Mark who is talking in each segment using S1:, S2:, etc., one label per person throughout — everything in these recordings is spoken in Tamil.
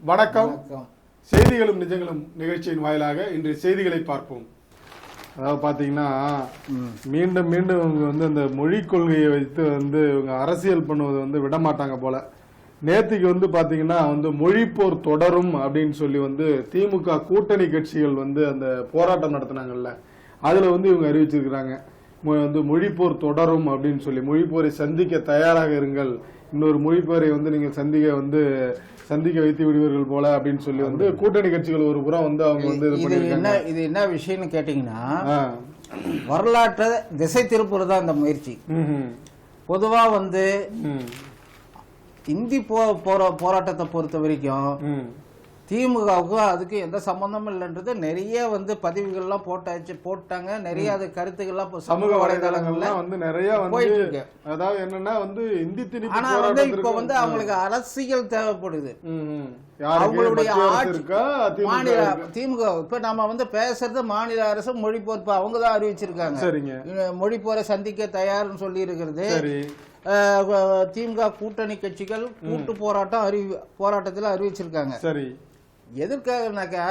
S1: வணக்கம். செய்திகளும் நிஜங்களும் நிகழ்ச்சியின் வாயிலாக இன்று செய்திகளை பார்ப்போம். அதாவது பாத்தீங்கன்னா மீண்டும் மீண்டும் இவங்க வந்து அந்த மொழி கொள்கையை வைத்து வந்து இவங்க அரசியல் பண்ணுவதை வந்து விட மாட்டாங்க போல. நேத்துக்கு வந்து பாத்தீங்கன்னா வந்து மொழிப்போர் தொடரும் அப்படின்னு சொல்லி வந்து திமுக கூட்டணி கட்சிகள் வந்து அந்த போராட்டம் நடத்தினாங்கல்ல, அதுல வந்து இவங்க அறிவிச்சிருக்கிறாங்க வந்து மொழிப்போர் தொடரும் அப்படின்னு சொல்லி, மொழிப்போரை சந்திக்க தயாராக இருங்கள், இன்னொரு மொழிப்போரை வந்து நீங்க சந்திக்க வைத்து விடுவீர்கள் போல அப்படின்னு சொல்லி வந்து கூட்டணி கட்சிகள் ஒரு புறம் வந்து அவங்க வந்து
S2: இது என்ன விஷயம்னு கேட்டீங்கன்னா, வரலாற்றை திசை திருப்புறது தான் இந்த முயற்சி. பொதுவா வந்து இந்தி போராட்டத்தை பொறுத்த வரைக்கும் திமுகவுக்கு அதுக்கு எந்த சம்பந்தமும் இல்லைன்றது நிறைய வந்து பதிவுகள்லாம் போட்டாங்க. நிறைய அது கருத்துக்கள்லாம் சமூக வலைதளங்கள்ல
S1: வந்து நிறைய போயிட்டு இருக்கு. அதாவது என்னன்னா வந்து இந்தி திணிப்பு,
S2: ஆனா வந்து இப்ப வந்து அவங்களுக்கு அரசியல் தேவைப்படுது. அவங்களுடைய மாநில திமுக இப்ப நம்ம வந்து பேசுறது மாநில அரசு மொழிப்போர் அவங்கதான் அறிவிச்சிருக்காங்க. மொழிப்போரை சந்திக்க தயார்னு சொல்லி இருக்கிறது. திமுக கூட்டணி கட்சிகள் கூட்டு போராட்டத்தில் அறிவிச்சிருக்காங்க. சரி, எதற்காகனாக்கா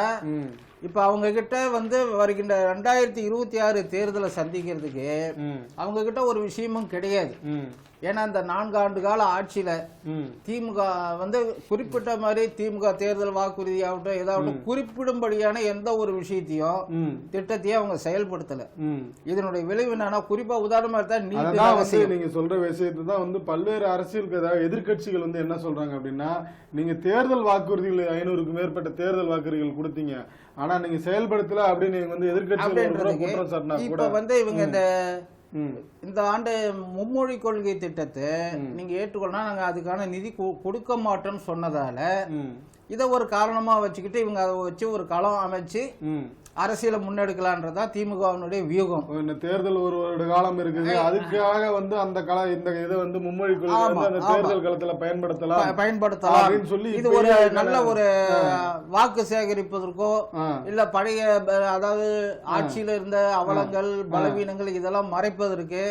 S2: இப்ப அவங்க கிட்ட வந்து வருகின்ற 2026 தேர்தலை சந்திக்கிறதுக்கு அவங்க கிட்ட ஒரு விஷயமும் கிடையாது. ஏன்னா இந்த 4 ஆண்டு கால ஆட்சியில திமுக வந்து குறிப்பிட்ட மாதிரி திமுக தேர்தல் வாக்குறுதி ஆகட்டும் ஏதாவட்டும் குறிப்பிடும்படியான எந்த ஒரு விஷயத்தையும் திட்டத்தையும் அவங்க செயல்படுத்தல. இதனுடைய விளைவு என்னன்னா, குறிப்பா உதாரணமா
S1: இருந்தா நீங்க சொல்ற விஷயத்தை தான் வந்து பல்வேறு அரசியல் எதிர்கட்சிகள் வந்து என்ன சொல்றாங்க அப்படின்னா, நீங்க தேர்தல் வாக்குறுதிகள் 500க்கும் மேற்பட்ட தேர்தல் வாக்குறுதிகள் கொடுத்தீங்க, ஆனா நீங்க செயல்படுத்தல அப்படின்னு நீங்க வந்து எதிர்கட்சிகள் குற்றம் சாட்டினா கூட
S2: வந்து இவங்க இந்த ஆண்டு மும்மொழி கொள்கை திட்டத்தை நீங்க ஏற்றுக்கொள்ளா நாங்க அதுக்கான நிதி கொடுக்க மாட்டோம்னு சொன்னதால இதை ஒரு காரணமா வச்சுக்கிட்டு இவங்க அதை வச்சு ஒரு களம் அமைச்சு அரசியலை முன்னெடுக்கலான்றதா திமுகவினுடைய வியூகம்.
S1: தேர்தல் ஒரு வருட காலம் இருக்குது, அதுக்காக வந்து அந்த இந்த இதை வந்து மும்மொழி கொள்கை அந்த தேர்தல் காலத்துல பயன்படுத்தலாம் அப்படின்னு சொல்லி இது ஒரு
S2: நல்ல ஒரு வாக்கு சேகரிப்பதற்கோ இல்ல பழைய அதாவது ஆட்சியில இருந்த அவலங்கள் பலவீனங்கள் இதெல்லாம் மறைப்பதற்கு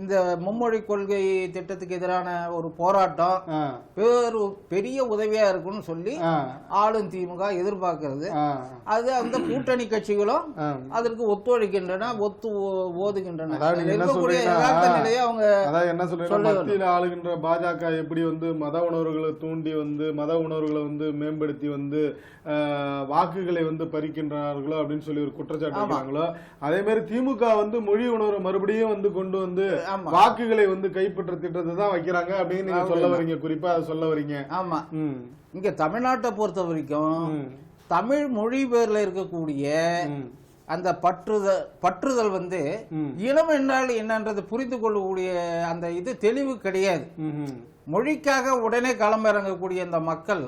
S2: இந்த மும்மொழி கொள்கை திட்டத்துக்கு எதிரான ஒரு போராட்டம் பெரிய உதவியா இருக்குன்னு சொல்லி ஆளும் திமுக எதிர்பார்க்கிறது. அது அந்த கூட்டணி கட்சிகளும் அதற்கு ஒத்துழைக்கின்றன, ஓதுகின்றன.
S1: அவங்க என்ன சொல்றாங்க, மத்தியில் ஆளுகின்ற பாஜக எப்படி வந்து மத உணர்வுகளை தூண்டி வந்து மத உணர்வுகளை வந்து மேம்படுத்தி வந்து வாக்குகளை வந்து பறிக்கின்றார்களோ அப்படின்னு சொல்லி ஒரு குற்றச்சாட்டு வைக்கிறாங்களோ, அதே மாதிரி திமுக வந்து மொழி உணர்வு மறுபடியும் வந்து கொண்டு வந்து வாக்குகளை வந்து கைப்பற்ற திட்டத்தை தான் வைக்கிறாங்க அப்படின்னு நீங்க சொல்ல வரீங்க. குறிப்பா அதை சொல்ல வரீங்க.
S2: ஆமா, இங்க தமிழ்நாட்டை பொறுத்த வரைக்கும் தமிழ் மொழி பேர்ல இருக்கக்கூடிய அந்த பற்றுதல் வந்து இனம் என்றால் என்னன்றது புரிந்து கொள்ளக்கூடிய அந்த இது தெளிவு கிடையாது. மொழிக்காக உடனே களமிறங்கக்கூடிய இந்த மக்கள்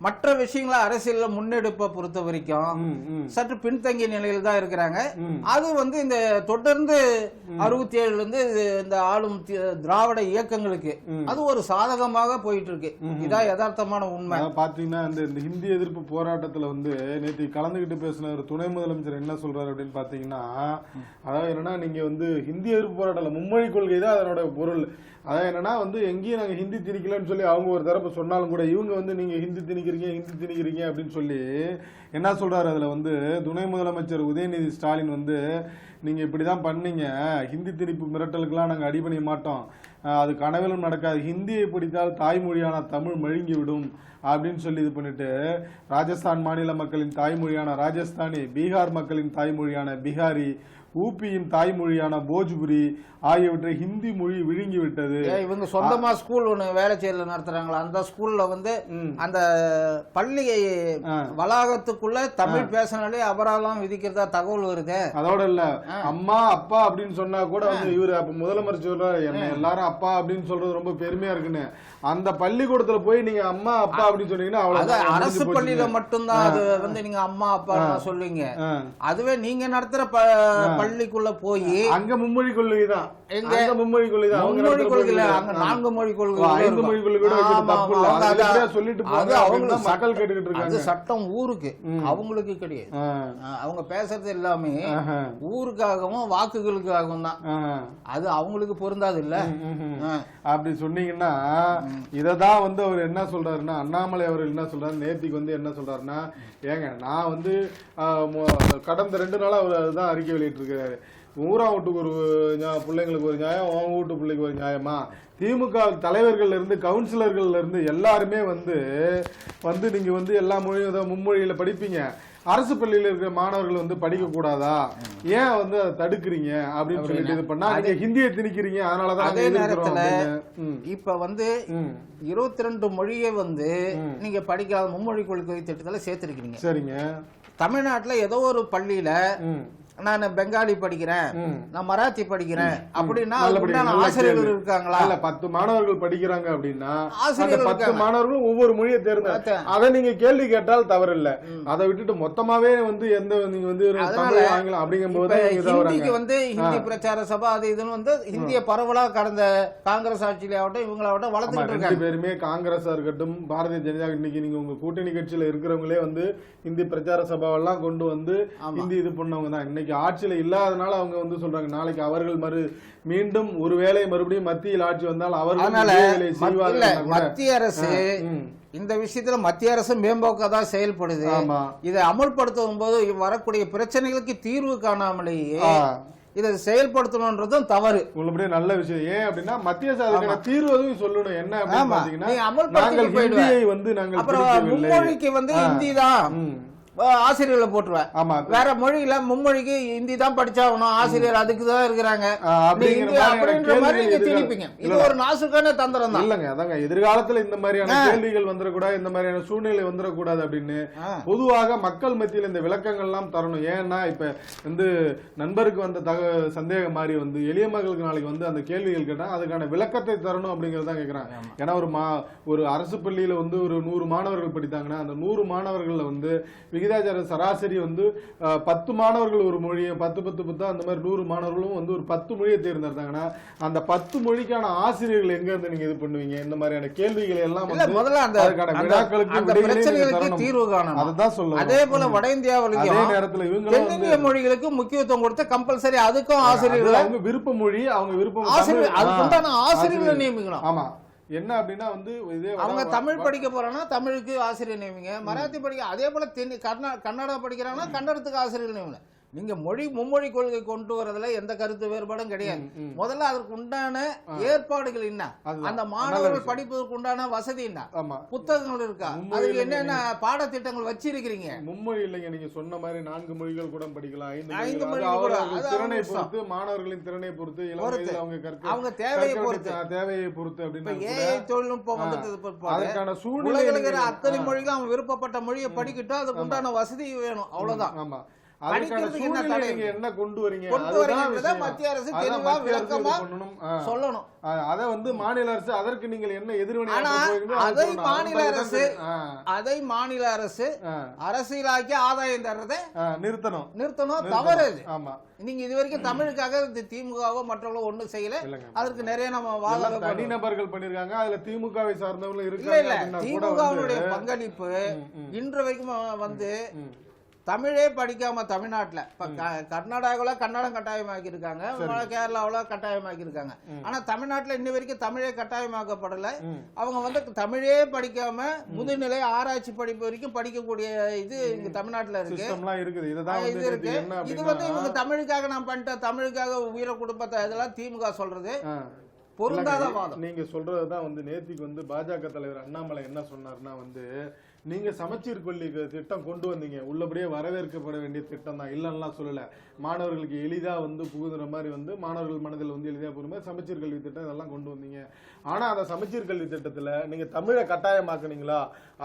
S2: மற்ற விஷயங்களை அரசியல முன்னெடுப்பை பொறுத்த வரைக்கும் சற்று பின்தங்கிய நிலையில் தான் இருக்கிறாங்க. அது வந்து இந்த தொடர்ந்து 67 இருந்து இந்த ஆளும் திராவிட இயக்கங்களுக்கு அது ஒரு சாதகமாக போயிட்டு இருக்கு. இதான் யதார்த்தமான உண்மை.
S1: பாத்தீங்கன்னா இந்த ஹிந்தி எதிர்ப்பு போராட்டத்துல வந்து நேற்று கலந்துகிட்டு பேசின ஒரு துணை முதலமைச்சர் என்ன சொல்றாரு அப்படின்னு பாத்தீங்கன்னா, அதாவது என்னன்னா, நீங்க வந்து ஹிந்தி எதிர்ப்பு போராட்டம் மும்மொழி கொள்கை தான் அதனோட பொருள். அதாவது என்னன்னா வந்து எங்கேயும் நாங்க ஹிந்தி திணிக்கலன்னு சொல்லி அவங்க ஒரு தரப்பு சொன்னாலும் கூட இவங்க வந்து நீங்க ஹிந்தி திணிக்கிறீங்க அப்படின்னு சொல்லி என்ன சொல்றாரு. அதுல வந்து துணை முதலமைச்சர் உதயநிதி ஸ்டாலின் வந்து, நீங்க இப்படிதான் பண்ணீங்க, ஹிந்தி திணிப்பு மிரட்டலுக்கெல்லாம் நாங்க அடிபணிய மாட்டோம், அது கனவிலும் நடக்காது, ஹிந்தியை பிடித்தால் தாய்மொழியான தமிழ் மழுங்கி விடும் அப்படின்னு சொல்லி இது பண்ணிட்டு, ராஜஸ்தான் மாநில மக்களின் தாய்மொழியான ராஜஸ்தானி, பீகார் மக்களின் தாய்மொழியான பீகாரி, ஊபியின் தாய்மொழியான போஜ்புரி ஆகியவற்றை ஹிந்தி மொழி விழுங்கி விட்டது.
S2: இவங்க சொந்தமா ஸ்கூல் ஒண்ணு வேலை செய்யல நடத்துறாங்களா, அந்த ஸ்கூல்ல வந்து அந்த பள்ளி வளாகத்துக்குள்ள தமிழ் பேசினாலே அபராதம் விதிக்கிறதா தகவல் வருது.
S1: அதோட இல்ல, அம்மா அப்பா அப்படின்னு சொன்னா கூட வந்து இவரு அப்ப முதலமைச்சர் சொல்றாரு, என்ன எல்லாரும் அப்பா அப்படின்னு சொல்றது ரொம்ப பெருமையா இருக்குன்னு. அந்த பள்ளிக்கூடத்துல போய் நீங்க அம்மா அப்பா அப்படின்னு சொன்னீங்கன்னா அவ்வளவு.
S2: அரசு பள்ளியில மட்டும்தான் அது வந்து நீங்க அம்மா அப்பா சொல்லுவீங்க. அதுவே நீங்க நடத்துற பள்ளிக்குள்ள போய்
S1: அங்க மும்மொழி கொள்கை தான்,
S2: எங்க
S1: அங்க மும்மொழி கொள்கை தான்,
S2: மும்மொழி கொள்கையில அங்க 4 மொழி கொள்கை,
S1: 5 மொழி கொள்கை கூட வைக்கிறது தப்பு இல்ல. அது எப்படியா சொல்லிட்டு போறாங்க அவங்க மக்கள் கேட்டுக்கிட்டு இருக்காங்க.
S2: அது சட்டம் ஊருக்கு, அவங்களுக்கு கிடையாது. அவங்க பேசுறது எல்லாமே ஊருக்காகவும் வாக்குகளுக்காகவும் தான். அது அவங்களுக்கு பொருந்தாது இல்ல.
S1: அப்படி சொன்னீங்கன்னா இததான் வந்து அவர் என்ன சொல்றாருன்னா, அண்ணாமலை அவர்கள் என்ன சொல்றாரு நேத்திக்கு வந்து என்ன சொல்றாருன்னா, ஏங்க நான் வந்து கடந்த 2 நாளா அவர் அதுதான் அறிக்கை வெளியிட்டு இருக்காரு. ஊரா வீட்டுக்கு ஒரு பிள்ளைங்களுக்கு ஒரு நியாயம், உன் வீட்டு பிள்ளைக்கு ஒரு நியாயமா? திமுக தலைவர்கள்ல இருந்து கவுன்சிலர்கள்ல இருந்து எல்லாருமே வந்து நீங்க வந்து எல்லா மொழியும் மும்மொழியில படிப்பீங்க, அரசு பள்ளியில இருக்கிற மாணவர்கள் வந்து படிக்க கூடாதா, ஏன் வந்து அதை தடுக்கிறீங்க அப்படின்னு சொல்லிட்டு இது பண்ணா நீங்க ஹிந்தியை திணிக்கிறீங்க. அதனாலதான்
S2: அதே நேரத்துல இப்ப வந்து 22 மொழியை வந்து நீங்க படிக்காத மும்மொழி கொள்கை திட்டத்துல சேர்த்திருக்கீங்க. சரிங்க. தமிழ்நாட்டுல ஏதோ ஒரு பள்ளியில நான் பெங்காலி படிக்கிறேன், நான் மராத்தி படிக்கிறேன் அப்படின்னா ஆசிரியர்கள் இருக்காங்களா? இல்ல 10 மாணவர்கள் படிக்கிறாங்க அப்படின்னா அந்த 10 மாணவர்களும் ஒவ்வொரு மொழியை தேர்ந்தெடுத்து அதை நீங்க கேள்வி கேட்டால் தவறு இல்ல. அதை விட்டுட்டு மொத்தமாவே வந்து எந்த நீங்க வந்து ஆங்கிலம் அப்படிங்கும்போது ஹிந்திக்கு வந்து ஹிந்தி பிரச்சார சபா அது இதுன்னு வந்து ஹிந்திய பரவலா கடந்த காங்கிரஸ் ஆட்சியில ஆகட்டும் இவங்களாவட்டும் வளர்த்துட்டு இருக்காங்க. 2 பேருமே காங்கிரஸா இருக்கட்டும் பாரதிய ஜனதா, இன்னைக்கு நீங்க உங்க கூட்டணி கட்சியில இருக்கிறவங்களே வந்து ஹிந்தி பிரச்சார சபாவெல்லாம் கொண்டு வந்து ஹிந்தி இது பண்ணவங்க தான். இன்னைக்கு ஆட்சியில இல்லாதனால அவங்க வந்து சொல்றாங்க நாளைக்கு அவர்கள் மீண்டும் ஒருவேளை மறுபடியும் மத்தியில் ஆட்சி வந்தால் அவர்கள் மத்திய அரசு இந்த விஷயத்துல மத்திய அரசு மேம்போக்கா தான் செயல்படுது. இதை அமல்படுத்தும் போது வரக்கூடிய பிரச்சனைகளுக்கு தீர்வு காணாமலேயே இதை செயல்படுத்தணும்ன்றதும் தவறு. உள்ளபடியே நல்ல விஷயம். ஏன் அப்படின்னா மத்திய அரசு தீர்வு சொல்லணும். என்ன அப்படின்னு பாத்தீங்கன்னா மும்மொழிக்கு வந்து ஹிந்தி தான் ஆசிரியர்களை போட்டுருவேன். ஆமா, வேற மொழியில மும்மொழிக்கு ஹிந்தி தான் படிச்சாகணும், ஆசிரியர் அதுக்கு தான் இருக்கிறாங்க அப்படின்ற மாதிரி நீங்க திணிப்பீங்க. இது ஒரு நாசுக்கான தந்திரம் தான். இல்லங்க, அதாங்க எதிர்காலத்துல இந்த மாதிரியான கேள்விகள் வந்துடக்கூடாது, இந்த மாதிரியான சூழ்நிலை வந்துடக்கூடாது அப்படின்னு பொதுவாக மக்கள் மத்தியில் இந்த விளக்கங்கள் எல்லாம் தரணும். ஏன்னா இப்ப வந்து நண்பருக்கு வந்த சந்தேகம் மாதிரி வந்து எளிய மக்களுக்கு நாளைக்கு வந்து அந்த கேள்விகள் கேட்டா அதுக்கான விளக்கத்தை தரணும் அப்படிங்கறதான் கேட்கிறாங்க. ஏன்னா ஒரு அரசு பள்ளியில வந்து ஒரு 100 மாணவர்கள் படித்தாங்கன்னா அந்த 100 மாணவர்கள்ல வந்து விகிதாச்சார சராசரி வந்து 10 மாணவர்கள் ஒரு மொழியை 10 அந்த மாதிரி 100 மாணவர்களும் வந்து ஒரு 10 மொழியை தேர்ந்தெடுத்தாங்கன்னா அந்த 10 மொழிக்கான ஆசிரியர்கள் எங்க இருந்து நீங்க இது பண்ணுவீங்க? இந்த மாதிரியான கேள்விகளை எல்லாம் முதல்ல அந்த பிரச்சனைகளுக்கு தீர்வு காணணும். அதுதான் சொல்லுவாங்க. அதே போல வட இந்தியாவிலேயும் அதே நேரத்துல இவங்க மொழிகளுக்கு முக்கியத்துவம் கொடுத்து கம்பல்சரி அதுக்கும் ஆசிரியர்கள் அவங்க விருப்ப மொழி அவங்க விருப்பம் ஆசிரியர் அதுக்குண்டான ஆசிரியர்களை நியமிக்கணும். ஆமா, என்ன அப்படின்னா வந்து அவங்க தமிழ் படிக்க போறாங்கன்னா தமிழுக்கு ஆசிரியர் நியமிங்க, மராத்தி படிக்க அதே போல கன்னடா படிக்கிறாங்கன்னா கன்னடத்துக்கு ஆசிரியர் நியமிங்க. நீங்க மும்மொழி கொள்கை கொண்டு வரதுல எந்த கருத்து வேறுபாடும் கிடையாது. முதல்ல அதற்கு உண்டான ஏற்பாடுகள் என்ன, அந்த மாணவர்கள் படிப்பதற்கு உண்டான வசதி என்ன, புத்தகங்கள் இருக்கா, அதுக்கு என்னென்ன பாடத்திட்டங்கள் வச்சிருக்கிறீங்க? மும்மொழி இல்லைங்க, நீங்க சொன்ன மாதிரி 4 மொழிகள் கூட படிக்கலாம், 5 மொழிகள் திறனை பொறுத்து, மாணவர்களின் திறனை பொறுத்து, அவங்க தேவையை பொறுத்து அப்படின்னு ஏஐ தொழில்நுட்பம் அதுக்கான சூழ்நிலை அத்தனை மொழிகளும் அவங்க விருப்பப்பட்ட மொழியை படிக்கட்டும், அதுக்கு உண்டான வசதி வேணும், அவ்வளவுதான். ஆமா, என்ன கொண்டு வரீங்க மத்திய அரசு தெளிவா விளக்கமா சொல்லணும். அதை வந்து மாநில அரசு அதற்கு நீங்கள் என்ன எதிர்வினை அதை மாநில அரசு அரசியலாக்கி ஆதாயம் தர்றதை நிறுத்தணும் தவறு. ஆமா, நீங்க இது வரைக்கும் தமிழுக்காக திமுகவோ மற்றவங்களோ ஒண்ணும் செய்யல. அதற்கு நிறைய நம்ம தனிநபர்கள் பண்ணிருக்காங்க, அதுல திமுகவை சார்ந்தவங்களும் இருக்காங்க. திமுகவுடைய பங்களிப்பு இன்று வரைக்கும் வந்து தமிழே படிக்காம தமிழ்நாட்டுல கர்நாடகாவில் கன்னடம் கட்டாயமாக்கி இருக்காங்க, கேரளாவில் கட்டாயமாக்கி இருக்காங்க. ஆனா தமிழ்நாட்டுல இன்ன வரைக்கும் தமிழே கட்டாயமாக்கப்படல. அவங்க வந்து தமிழே படிக்காம முதுநிலை ஆராய்ச்சி படிப்பு வரைக்கும் படிக்கக்கூடிய இது இங்க தமிழ்நாட்டுல இருக்கு. இது இருக்கு. இது வந்து இவங்க தமிழுக்காக நான் பண்ணிட்டேன், தமிழுக்காக உயிரை கொடுப்பத இதெல்லாம் திமுக சொல்றது பொருந்தாத வாதம். நீங்க சொல்றதுதான் வந்து நேத்திக்கு வந்து பாஜக தலைவர் அண்ணாமலை என்ன சொன்னார்னா வந்து நீங்க சமச்சீர் கல்வி திட்டம் கொண்டு வந்தீங்க, உள்ளபடியே வரவேற்கப்பட வேண்டிய திட்டம் தான், இல்லன்னா சொல்லல. மாணவர்களுக்கு எளிதா வந்து புகுதுற மாதிரி வந்து மாணவர்கள் மனதில் வந்து எளிதா புகுற மாதிரி சமச்சீர் கல்வி திட்டம் இதெல்லாம் கொண்டு வந்தீங்க. ஆனா அந்த சமச்சீர் கல்வி திட்டத்துல நீங்க தமிழை கட்டாயமாக்குனீங்களா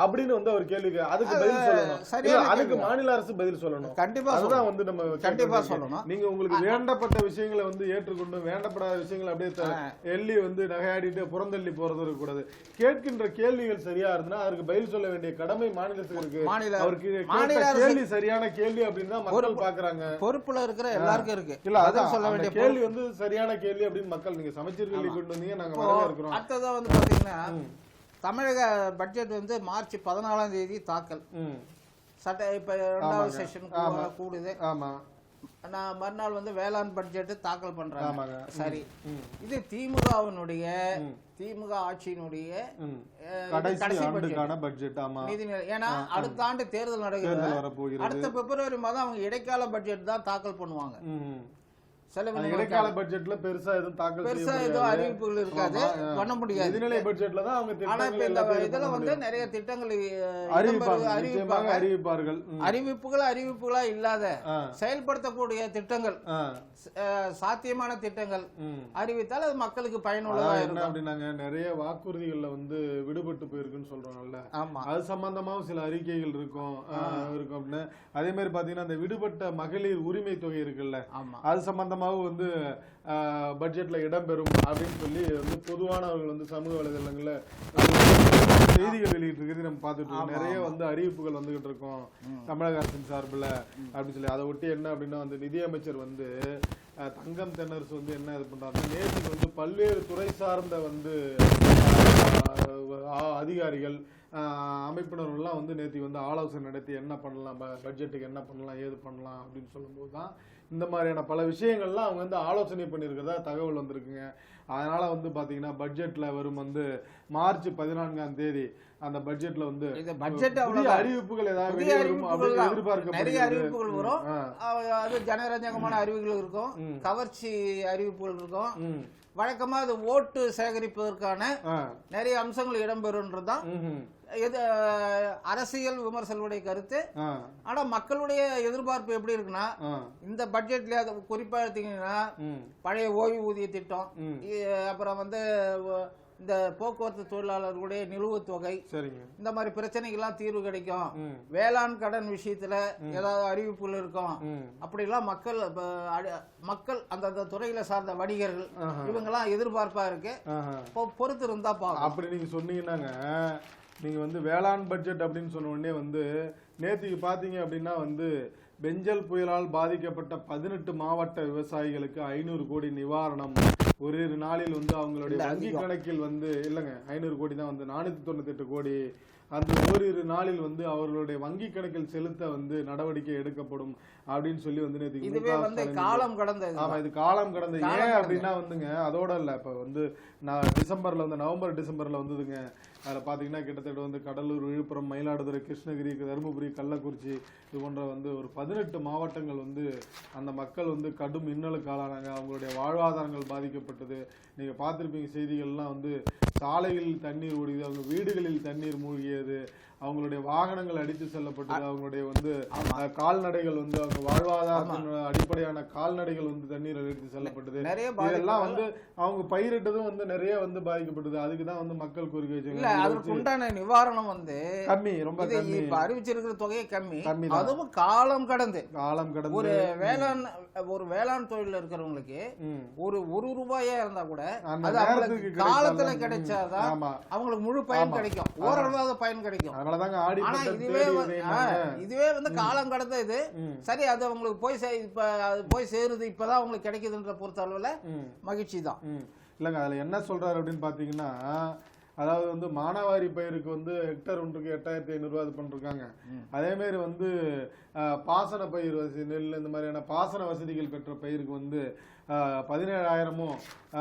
S2: அப்படின்னு வந்து ஒரு கேள்வி, அதுக்கு பதில் சொல்லணும். அதுக்கு மாநில அரசு பதில் சொல்லணும். கண்டிப்பா அதுதான் வந்து நம்ம கண்டிப்பா சொல்லணும். நீங்க உங்களுக்கு வேண்டப்பட்ட விஷயங்களை வந்து ஏற்றுக்கொண்டு வேண்டப்படாத விஷயங்களை அப்படியே எள்ளி வந்து நகையாடிட்டு புறந்தள்ளி போறது இருக்கக்கூடாது. கேட்கின்ற கேள்விகள் சரியா இருந்தா அதுக்கு பதில் சொல்ல வேண்டிய
S1: கடமை மாநிலத்துக்கு இருக்கு.
S2: மாநில
S1: அவருக்கு கேள்வி சரியான கேள்வி அப்படின்னு தான் மக்கள் பாக்குறாங்க.
S2: பொறுப்புல இருக்கிற எல்லாருக்கும் இருக்கு.
S1: இல்ல அதான் சொல்ல வேண்டிய கேள்வி வந்து சரியான கேள்வி அப்படின்னு மக்கள் நீங்க சமைச்சீர்கள் கொண்டு வந்தீங்க, நாங்க வரவே இருக்கிறோம்.
S2: அடுத்ததா வந்து பாத்தீங்கன்னா தமிழக பட்ஜெட் வந்து மார்ச் 14ஆம் தேதி தாக்கல். சட்ட இப்ப 2வது செஷன் கூடுது.
S1: ஆமா,
S2: நான் மறுநாள் வந்து வேளாண் பட்ஜெட் தாக்கல் பண்றாங்க. சரி, இது திமுக ஆட்சியினுடைய கடைசி பட்ஜெட். ஏன்னா அடுத்த ஆண்டு தேர்தல் நடக்குது. அடுத்த பிப்ரவரி மாதம் அவங்க இடைக்கால பட்ஜெட் தான் தாக்கல் பண்ணுவாங்க.
S1: இடைக்கால பட்ஜெட்ல பெருசா எதுவும்
S2: அறிவிப்புகள் இருக்காது, பண்ண முடியாது.
S1: நிதிநிலை பட்ஜெட்ல தான் அவங்க
S2: இதுல வந்து நிறைய திட்டங்கள் அறிவிப்புகளா இல்லாத செயல்படுத்தக்கூடிய திட்டங்கள், சாத்தியமான திட்டங்கள் அறிவித்தால் அது மக்களுக்கு பயனுள்ளதா இருக்கும்.
S1: அப்படின்னாங்க நிறைய வாக்குறுதிகள்ல வந்து விடுபட்டு போயிருக்குன்னு சொல்றோம்ல.
S2: ஆமா,
S1: அது சம்பந்தமாவும் சில அறிக்கைகள் இருக்கும் அப்படின்னு. அதே மாதிரி பாத்தீங்கன்னா அந்த விடுபட்ட மகளிர் உரிமை தொகை இருக்குல்ல, அது சம்பந்தமா வந்து பட்ஜெட்ல இடம்பெறும் அப்படின்னு சொல்லி வந்து பொதுவானவர்கள் வந்து சமூக வலைதளங்கள்ல செய்திகள் வெளியிட்டு இருக்கிறது நம்ம பார்த்துட்டு இருக்கோம். நிறைய வந்து அறிவிப்புகள் வந்துகிட்டு இருக்கோம் தமிழக அரசின் சார்பில் அப்படின்னு சொல்லி. அதை ஒட்டி என்ன அப்படின்னா வந்து நிதியமைச்சர் வந்து தங்கம் தென்னரசு வந்து என்ன இது பண்றாங்க, நேற்று வந்து பல்வேறு துறை சார்ந்த வந்து அதிகாரிகள் அமைப்பினர்கள்லாம் வந்து நேற்று வந்து ஆலோசனை நடத்தி என்ன பண்ணலாம், பட்ஜெட்டுக்கு என்ன பண்ணலாம், ஏது பண்ணலாம் அப்படின்னு சொல்லும்போது தான் இந்த மாதிரியான பல விஷயங்கள்லாம் அவங்க வந்து ஆலோசனை பண்ணியிருக்கிறதா தகவல் வந்திருக்குங்க. அதனால வந்து பாத்தீங்கன்னா பட்ஜெட்ல வரும் வந்து மார்ச் 14ஆம் தேதி அந்த பட்ஜெட்ல வந்து அறிவிப்புகள் ஏதாவது எதிர்பார்க்க
S2: நிறைய அறிவிப்புகள் வரும். அது ஜனரஞ்சகமான அறிவிப்புகள் இருக்கும், கவர்ச்சி அறிவிப்புகள் இருக்கும். வழக்கமா அது ஓட்டு சேகரிப்பதற்கான நிறைய அம்சங்கள் இடம்பெறும்ன்றதுதான் அரசியல் விமர்சலுடைய கருத்து. ஆனா மக்களுடைய எதிர்பார்ப்பு எப்படி இருக்குன்னா, இந்த பட்ஜெட்ல குறிப்பா எடுத்தீங்கன்னா பழைய ஓய்வூதிய திட்டம், அப்புறம் வந்து இந்த போக்குவரத்து தொழிலாளர்களுடைய நிலுவைத் தொகை, இந்த மாதிரி பிரச்சனைகள்லாம் தீர்வு கிடைக்கும். வேளாண் கடன் விஷயத்துல ஏதாவது அறிவிப்புகள் இருக்கும். அப்படிலாம் மக்கள் அந்த துறையில சார்ந்த வணிகர்கள் இவங்கெல்லாம் எதிர்பார்ப்பா இருக்கு. பொறுத்து இருந்தா பாக்கலாம்.
S1: அப்படி நீங்க சொன்னீங்கன்னாங்க, நீங்க வந்து வேளாண் பட்ஜெட் அப்படின்னு சொன்ன உடனே வந்து நேற்றுக்கு பாத்தீங்க அப்படின்னா வந்து பெஞ்சல் புயலால் பாதிக்கப்பட்ட 18 மாவட்ட விவசாயிகளுக்கு 500 கோடி நிவாரணம் ஒரு நாளில் வந்து அவங்களுடைய வங்கி கணக்கில் வந்து இல்லைங்க 500 கோடி தான் வந்து 498 கோடி அந்த ஓரிரு நாளில் வந்து அவர்களுடைய வங்கி கணக்கில் செலுத்த வந்து நடவடிக்கை எடுக்கப்படும் அப்படின்னு சொல்லி வந்து நேற்று
S2: இது காலம் கடந்தது.
S1: ஆமா, இது காலம் கடந்த. ஏன் அப்படின்னா வந்துங்க அதோட இல்ல, இப்ப வந்து டிசம்பர்ல வந்து நவம்பர் டிசம்பர்ல வந்ததுங்க. அதுல பாத்தீங்கன்னா கிட்டத்தட்ட வந்து கடலூர், விழுப்புரம், மயிலாடுதுறை, கிருஷ்ணகிரி, தருமபுரி, கள்ளக்குறிச்சி இது போன்ற வந்து ஒரு 18 மாவட்டங்கள் வந்து அந்த மக்கள் வந்து கடும் இன்னலுக்கு ஆளானாங்க. அவங்களுடைய வாழ்வாதாரங்கள் பாதிக்கப்பட்டது. நீங்க பார்த்திருப்பீங்க செய்திகள்லாம் வந்து சாலைகளில் தண்ணீர் ஓடியது, அவங்க வீடுகளில் தண்ணீர் மூழ்கியது, அவங்களுடைய வாகனங்கள் அடித்து செல்லப்பட்டது, அவங்களுடைய வந்து கால்நடைகள் வந்து அவங்க வாழ்வாதாரத்தின் அடிப்படையான கால்நடைகள் வந்து தண்ணீர் அடித்து செல்லப்பட்டது. இதெல்லாம் வந்து அவங்க பயிரிட்டதும் வந்து நிறைய வந்து பாதிக்கப்பட்டது. அதுக்குதான் வந்து மக்கள் கோரிக்கை வச்சாங்க.
S2: அதற்கு உண்டான நிவாரணம் வந்து
S1: கம்மி, ரொம்ப கம்மி.
S2: அறிவிச்சிருக்கிற தொகையை கம்மி, அதுவும் காலம் கடந்து ஒரு வேளாண் தொழில இருக்கிறவங்களுக்கு ஒரு ரூபாயா இருந்தா கூட காலத்துல கிடைச்சாதான் அவங்களுக்கு முழு பயன் கிடைக்கும், ஓரளவாத பயன் கிடைக்கும். இதுவே வந்து காலம் கடந்த இது சரி, அது அவங்களுக்கு போய் சேருது, இப்பதான் அவங்களுக்கு கிடைக்குதுன்ற பொறுத்த அளவுல மகிழ்ச்சி தான்.
S1: இல்லங்க, அதுல என்ன சொல்றாரு அப்படின்னு பாத்தீங்கன்னா, அதாவது வந்து மானாவாரி பயிருக்கு வந்து ஹெக்டர் ஒன்றுக்கு 8500 ரூபாய் இது பண்ணிருக்காங்க. அதே மாதிரி வந்து பாசன பயிர் வசதி, நெல் இந்த மாதிரியான பாசன வசதிகள் பெற்ற பயிருக்கு வந்து 17,000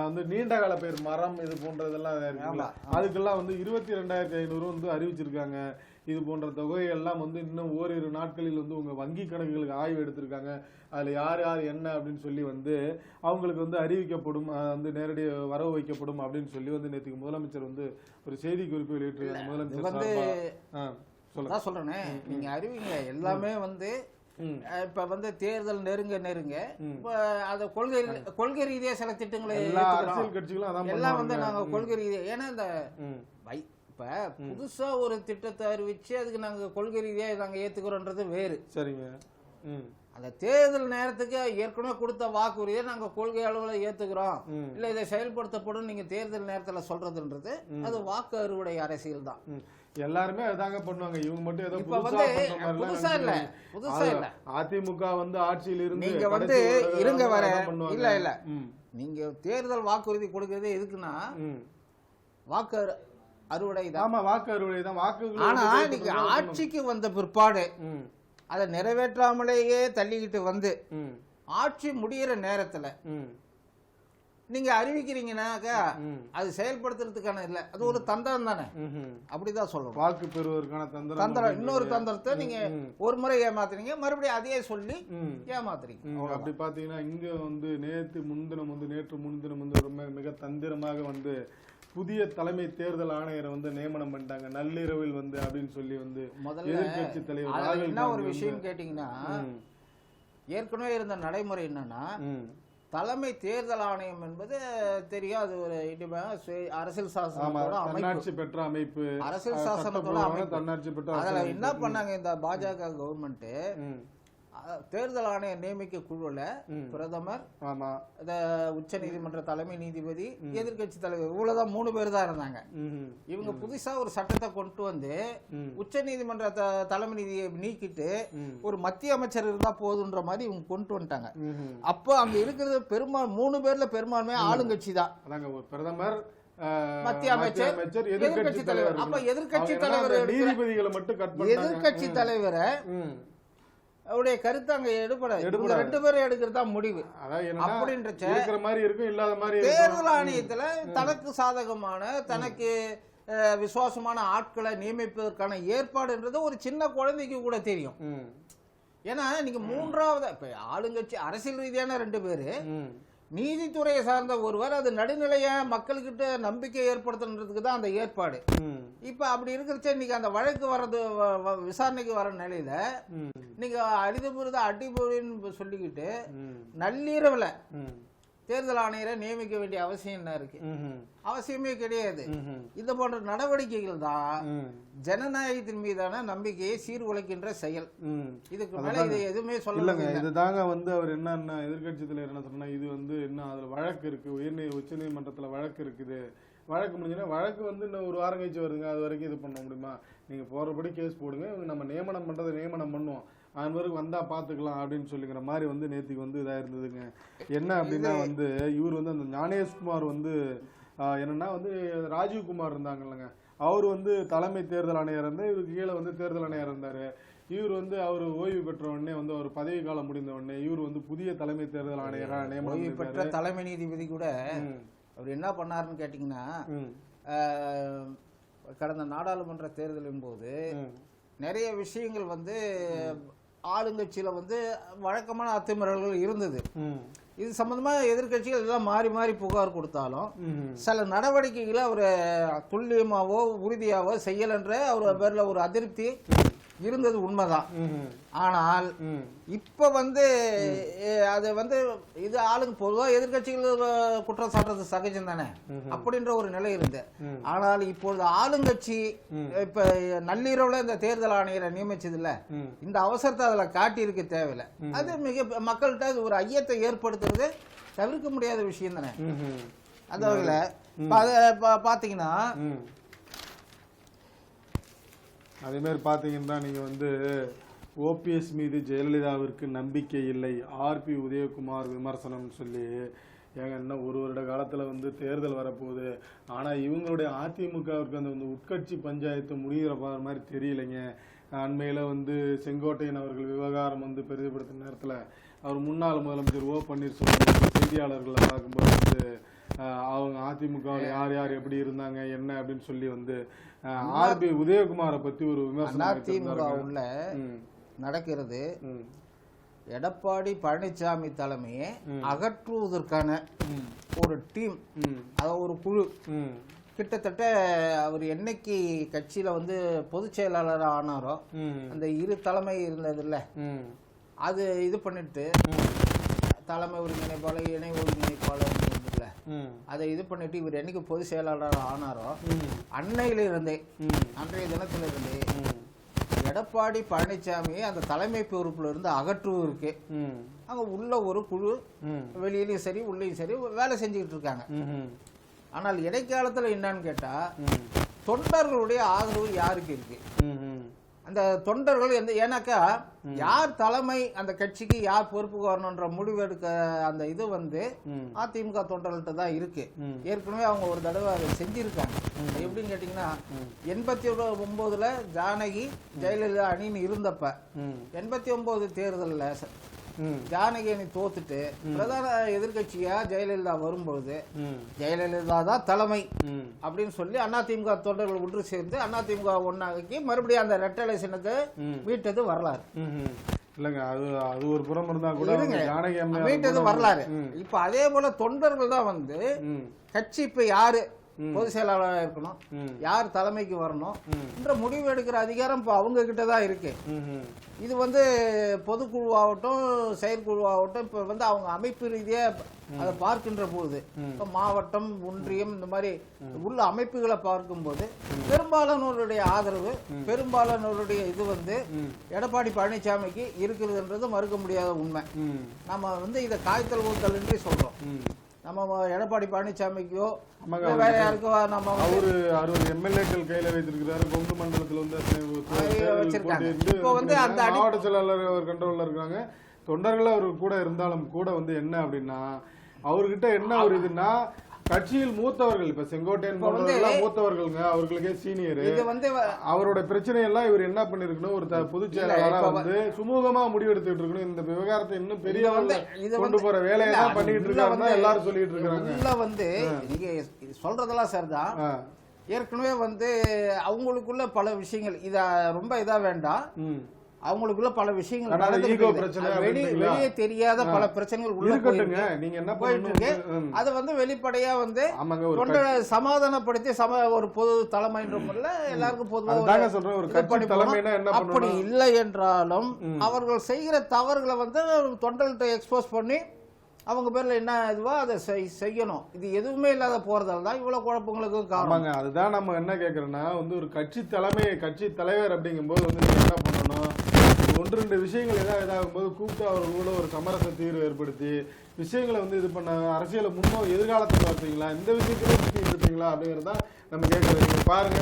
S1: வந்து நீண்ட கால பயிர் மரம் இது போன்றதெல்லாம் இருக்குல்ல, அதுக்கெல்லாம் வந்து 22,500 வந்து அறிவிச்சிருக்காங்க. இது போன்ற தொகையெல்லாம் வந்து இன்னும் ஓரிரு நாட்களில் வந்து உங்க வங்கி கணக்குகளுக்கு ஆய்வு எடுத்திருக்காங்க. அதுல யார் யார் என்ன அப்படின்னு சொல்லி வந்து அவங்களுக்கு வந்து அறிவிக்கப்படும், வந்து நேரடி வரவு வைக்கப்படும் அப்படின்னு சொல்லி வந்து நேற்றுக்கு முதலமைச்சர் வந்து ஒரு செய்தி குறிப்பு வெளியிட்டிருக்காங்க. முதலமைச்சர்
S2: சொல்றேனே, நீங்க அறிவிங்க எல்லாமே வந்து இப்ப வந்து தேர்தல் நெருங்க அத கொள்கை ரீதியா சில திட்டங்களை
S1: அரசியல் கட்சிகளும்
S2: எல்லாம் வந்து நாங்க கொள்கை ரீதியா, ஏன்னா இந்த இப்ப புதுசா ஒரு திட்டத்தை அறிவிச்சு அதுக்கு நாங்க கொள்கை ரீதியா நாங்க ஏத்துக்கிறோன்றது வேறு.
S1: சரிங்க.
S2: அந்த தேர்தல் நேரத்துக்கு ஏற்கனவே கொடுத்த வாக்குறுதியை நாங்க கொள்கை அளவுல ஏத்துக்கிறோம், இல்ல இதை செயல்படுத்தப்படும் நீங்க தேர்தல் நேரத்துல சொல்றதுன்றது அது வாக்கு அறுவடை அரசியல் தான்.
S1: எல்லாருமே அதாங்க பண்ணுவாங்க. இவங்க மட்டும் ஏதோ
S2: இப்ப வந்து புதுசா இல்ல
S1: அதிமுக வந்து ஆட்சியில் இருந்து
S2: நீங்க வந்து இருங்க வர இல்ல நீங்க தேர்தல் வாக்குறுதி கொடுக்கறதே எதுக்குன்னா வாக்கு அறுவடை தான்.
S1: ஆமா, வாக்கு அறுவடை தான். வாக்குகள்
S2: ஆனா நீங்க ஆட்சிக்கு வந்த பிற்பாடு அதை நிறைவேற்றாமலேயே தள்ளிக்கிட்டு வந்து ஆட்சி முடிகிற நேரத்துல நீங்க அறிவிக்கிறீங்கன்னாக்கா அது செயல்படுத்துறதுக்கான இல்ல, அது ஒரு தந்திரம் தானே, அப்படிதான் சொல்லணும்.
S1: வாக்கு பெறுவதற்கான தந்திரம்.
S2: இன்னொரு தந்திரத்தை நீங்க ஒரு முறை ஏமாத்துறீங்க, மறுபடியும் அதையே சொல்லி ஏமாத்துறீங்க.
S1: அப்படி பாத்தீங்கன்னா இங்க வந்து நேற்று முன்தினம் வந்து ரொம்ப மிக தந்திரமாக வந்து புதிய தலைமை தேர்தல் ஆணையரை வந்து நியமனம் பண்ணிட்டாங்க நள்ளிரவில் வந்து அப்படின்னு சொல்லி வந்து எதிர்கட்சி தலைவர்.
S2: என்ன ஒரு விஷயம் கேட்டீங்கன்னா, ஏற்கனவே இருந்த நடைமுறை என்னன்னா, தலைமை தேர்தல் ஆணையம் என்பது தெரியும், அது ஒரு அரசியல் சாசனத்தோட
S1: தன்னாட்சி பெற்ற அமைப்பு,
S2: அரசியல் சாசனத்தோட
S1: தன்னாட்சி பெற்ற.
S2: அதுல என்ன பண்ணாங்க இந்த பாஜக கவர்மெண்ட், தேர்தல் ஆணையம் நியமிக்க குழுல பிரதமர், உச்ச நீதிமன்ற தலைமை நீதிபதி, எதிர்கட்சி தலைவர், இவ்வளவுதான் 3 பேர் தான் இருந்தாங்க. இவங்க புதுசா ஒரு சட்டத்தை கொண்டு வந்து உச்ச நீதிமன்ற தலைமை நீதியை நீக்கிட்டு ஒரு மத்திய அமைச்சர் இருந்தா போதுன்ற மாதிரி இவங்க கொண்டு வந்துட்டாங்க. அப்போ அங்க இருக்கிறது பெரும்பாலும் 3 பேர்ல பெரும்பான்மையா ஆளுங்கட்சி தான்.
S1: பிரதமர்,
S2: மத்திய அமைச்சர், எதிர்கட்சி தலைவர். அப்ப எதிர்கட்சி தலைவர்
S1: நீதிபதிகளை மட்டும்
S2: எதிர்கட்சி தலைவரை அவருடைய கருத்து அங்க எடுப்படாது. 2 பேரும் எடுக்கிறதா முடிவு அப்படின்ற தேர்தல் ஆணையத்துல தனக்கு சாதகமான தனக்கு விசுவாசமான ஆட்களை நியமிப்பதற்கான ஏற்பாடுன்றது ஒரு சின்ன குழந்தைக்கு கூட தெரியும். ஏன்னா நீங்க 3வது இப்ப ஆளுங்கட்சி அரசியல் ரீதியான 2 பேரு, நீதித்துறையை சார்ந்த ஒருவர், அது நடுநிலையா மக்கள்கிட்ட நம்பிக்கை ஏற்படுத்துறதுக்கு தான் அந்த ஏற்பாடு. இப்ப அப்படி இருக்கிறச்ச இன்னைக்கு அந்த வழக்கு வர்றது விசாரணைக்கு வர நிலையில நீங்க அடிதபுரத அடிபுரின்னு சொல்லிக்கிட்டு நள்ளிரவுல தேர்தல் ஆணையரை நியமிக்க வேண்டிய அவசியம் என்ன இருக்கு? அவசியமே கிடையாது. இந்த போன்ற நடவடிக்கைகள் தான் ஜனநாயகத்தின் மீதான நம்பிக்கையை சீர்குலைக்கின்ற செயல். இதுக்கு மேல இது எதுவுமே சொல்லலங்க.
S1: இதுதாங்க வந்து அவர் என்ன எதிர்கட்சி தலைவர் என்ன சொன்னா, இது வந்து என்ன அதுல வழக்கு இருக்கு, உச்ச நீதிமன்றத்துல வழக்கு இருக்குது, வழக்கு முடிஞ்சுன்னா வழக்கு வந்து இன்னும் 1 வாரம் கழிச்சு வருதுங்க, அது வரைக்கும் இது பண்ண முடியுமா, நீங்க போறபடி கேஸ் போடுங்க, நம்ம நியமனம் பண்றதை நியமனம் பண்ணுவோம், அவருக்கு வந்தா பாத்துக்கலாம் அப்படின்னு சொல்லிக்கிற மாதிரி வந்து நேற்றுக்கு வந்து இதா இருந்ததுங்க. என்ன அப்படின்னா வந்து இவர் வந்து அந்த ஞானேஷ்குமார் வந்து என்னன்னா வந்து ராஜீவ்குமார் இருந்தாங்க இல்லைங்க, அவர் வந்து தலைமை தேர்தல் ஆணையர் இருந்தார், இவருக்கு கீழே வந்து தேர்தல் ஆணையர் இருந்தாரு. இவர் வந்து அவர் ஓய்வு பெற்ற உடனே வந்து அவர் பதவி காலம் முடிந்த உடனே இவர் வந்து புதிய தலைமை தேர்தல் ஆணையராக நியமனம்
S2: பெற்ற தலைமை நீதிபதி கூட அவர் என்ன பண்ணாருன்னு கேட்டீங்கன்னா, கடந்த நாடாளுமன்ற தேர்தலின் போது நிறைய விஷயங்கள் வந்து ஆளுங்கட்சியில வந்து வழக்கமான அத்துமீறல்கள் இருந்தது. இது சம்பந்தமா எதிர்கட்சிகள் எல்லாம் மாறி மாறி புகார் கொடுத்தாலும் சில நடவடிக்கைகளை அவர் துல்லியமாவோ உறுதியாவோ செய்யலன்ற அவர் பேர்ல ஒரு அதிருப்தி இருந்தது உண்மைதான். ஆனால் இப்ப வந்து அது வந்து இது ஆளுங்க பொதுவா எதிர்கட்சிகள் குற்றம் சாட்டுறது சகஜம் தானே அப்படின்ற ஒரு நிலை இருந்து. ஆனால் இப்பொழுது ஆளுங்கட்சி இப்ப நள்ளிரவுல இந்த தேர்தல் ஆணையரை நியமிச்சது இல்ல, இந்த அவசரத்தை அதுல காட்டி இருக்க தேவையில்லை. அது மிக மக்கள்கிட்ட ஒரு ஐயத்தை ஏற்படுத்துறது தவிர்க்க முடியாத விஷயம் தானே. அந்த வகையில பாத்தீங்கன்னா
S1: அதே மாதிரி பார்த்தீங்கன்னா நீங்கள் வந்து ஓபிஎஸ் மீது ஜெயலலிதாவிற்கு நம்பிக்கை இல்லை, ஆர்பி உதயகுமார் விமர்சனம்னு சொல்லி, ஏங்க இன்னும் 1 வருட காலத்தில் வந்து தேர்தல் வரப்போகுது, ஆனால் இவங்களுடைய அதிமுகவிற்கு அந்த வந்து உட்கட்சி பஞ்சாயத்து முடிகிற மாதிரி தெரியலைங்க. அண்மையில் வந்து செங்கோட்டையன் அவர்கள் விவகாரம் வந்து பெரிதுபடுத்தின நேரத்தில் அவர் முன்னாள் முதலமைச்சர் ஓ பன்னீர்செல்வம் செய்தியாளர்களை பார்க்கும்போது வந்து அவங்க அதிமுகவில் யார் யார் எப்படி இருந்தாங்க என்ன அப்படின்னு சொல்லி வந்து ஆர்பி உதயகுமாரை பத்தி ஒரு விமர்சனம்
S2: அதிமுக நடக்கிறது. எடப்பாடி பழனிசாமி தலைமையை அகற்றுவதற்கான ஒரு டீம், அதாவது ஒரு குழு, கிட்டத்தட்ட அவர் என்னைக்கு கட்சியில வந்து பொதுச் செயலாளர் ஆனாரோ அந்த 2 தலைமை இருந்தது இல்ல, அது இது பண்ணிட்டு தலைமை ஒருங்கிணைப்பாளர் இணை ஒருங்கிணைப்பாளர் அதை இது பண்ணிட்டு இவர் என்னைக்கு பொதுச் செயலாளர் ஆனாரோ அன்றைய தினத்திலிருந்தே எடப்பாடி பழனிசாமியை அந்த தலைமை பொறுப்புல இருந்து அகற்றுவதற்கு அங்க உள்ள ஒரு குழு வெளியிலயும் சரி உள்ளேயும் சரி வேலை செஞ்சுக்கிட்டு இருக்காங்க. ஆனால் இடைக்காலத்துல என்னன்னு கேட்டா தொண்டர்களுடைய ஆதரவு யாருக்கு இருக்கு? அந்த தொண்டர்கள் ஏன்னாக்கா யார் தலைமை அந்த கட்சிக்கு யார் பொறுப்புக்கு வரணும்ன்ற முடிவு எடுக்க அந்த இது வந்து அதிமுக தொண்டர்கள்ட்ட தான் இருக்கு. ஏற்கனவே அவங்க ஒரு தடவை அதை செஞ்சிருக்காங்க. எப்படின்னு கேட்டீங்கன்னா 89ல ஜானகி ஜெயலலிதா அணின்னு இருந்தப்ப 89 தேர்தல்ல ஜானகி அணி தோத்துட்டு பிரதான எதிர்கட்சியா ஜெயலலிதா வரும்போது ஜெயலலிதா தான் தலைமை அப்படின்னு சொல்லி அதிமுக தொண்டர்கள் ஒன்று சேர்ந்து அதிமுக ஒன்னாக்கி மறுபடியும் அந்த ரெட்டலை சின்னத்தை மீட்டது வரலாறு.
S1: இல்லங்க, அது ஒரு புறம் இருந்தா கூட
S2: மீட்டது வரலாறு. இப்ப அதே போல தொண்டர்கள் தான் வந்து கட்சி இப்ப யாரு பொதுச் செயலாளராக இருக்கணும், யார் தலைமைக்கு வரணும் என்ற முடிவு எடுக்கிற அதிகாரம் இப்ப அவங்க கிட்டதான் இருக்கு. இது வந்து பொதுக்குழுவாகட்டும் செயற்குழுவாகட்டும் இப்ப வந்து அவங்க அமைப்பு ரீதியா அதை பார்க்கின்ற போது இப்ப மாவட்டம் ஒன்றியம் இந்த மாதிரி உள்ள அமைப்புகளை பார்க்கும்போது பெரும்பாலானோருடைய ஆதரவு பெரும்பாலானோருடைய இது வந்து எடப்பாடி பழனிசாமிக்கு இருக்கிறதுன்றது மறுக்க முடியாத உண்மை. நம்ம வந்து இதை காய்த்தல் ஊத்தல் என்று சொல்றோம். நம்ம எடப்பாடி பழனிசாமிக்கோ வேற யாருக்கோ நம்ம
S1: அவரு 60 எம்எல்ஏக்கள் கையில வைத்திருக்கிறாரு. கொங்கு மண்டலத்துல வந்து அந்த மாவட்ட செயலாளர் அவர் கண்ட்ரோல்ல இருக்காங்க. தொண்டர்கள் அவரு கூட இருந்தாலும் கூட வந்து என்ன அப்படின்னா அவர்கிட்ட என்ன ஒரு இதுன்னா கட்சியில் மூத்தவர்கள் இப்ப செங்கோட்டையன் மூத்தவர்களுங்க, அவர்களுக்கே சீனியர். அவரோட பிரச்சனை எல்லாம் இவர் என்ன பண்ணிருக்கணும், ஒரு பொதுச் செயலாளரா வந்து சுமூகமா முடிவெடுத்துட்டு இருக்கணும். இந்த விவகாரத்தை இன்னும் பெரிய கொண்டு போற வேலையை தான் பண்ணிட்டு இருக்காருன்னா எல்லாரும் சொல்லிட்டு இருக்காங்க.
S2: வந்து நீங்க சொல்றதெல்லாம் சரிதான். ஏற்கனவே வந்து அவங்களுக்குள்ள பல விஷயங்கள் இத ரொம்ப இதா வேண்டாம். அவங்களுக்குள்ள பல விஷயங்கள் வெளியே தெரியாத பல பிரச்சனைகள் உள்ள
S1: நீங்க என்ன
S2: போயிட்டு இருக்கு. அதை வந்து வெளிப்படையா வந்து சமாதானப்படுத்தி ஒரு பொது தலைமைன்ற முறையில எல்லாருக்கும் பொதுவாக அப்படி இல்லை என்றாலும் அவர்கள் செய்கிற தவறுகளை வந்து தொண்டர்கிட்ட எக்ஸ்போஸ் பண்ணி அவங்க பேர்ல என்ன இதுவோ அதை செய்யணும். இது எதுவுமே இல்லாத போறதால தான் இவ்வளவு குழப்பங்களுக்கும் காரணம்.
S1: அதுதான் நம்ம என்ன கேட்கறோம்னா வந்து ஒரு கட்சி தலைவர் அப்படிங்கும்போது வந்து நீங்க என்ன பண்ணணும், ஒன்று ரெண்டு விஷயங்கள் ஏதாகும் போது கூப்பிட்டு அவர்களோட ஒரு சமரச தீர்வு ஏற்படுத்தி விஷயங்களை வந்து இது பண்ண அரசியலை எதிர்காலத்தை பார்த்தீங்களா, இந்த விஷயத்திலே சுத்திட்டு இருப்பீங்களா அப்படிங்கிறதா நம்ம கேட்கறது. பாருங்க,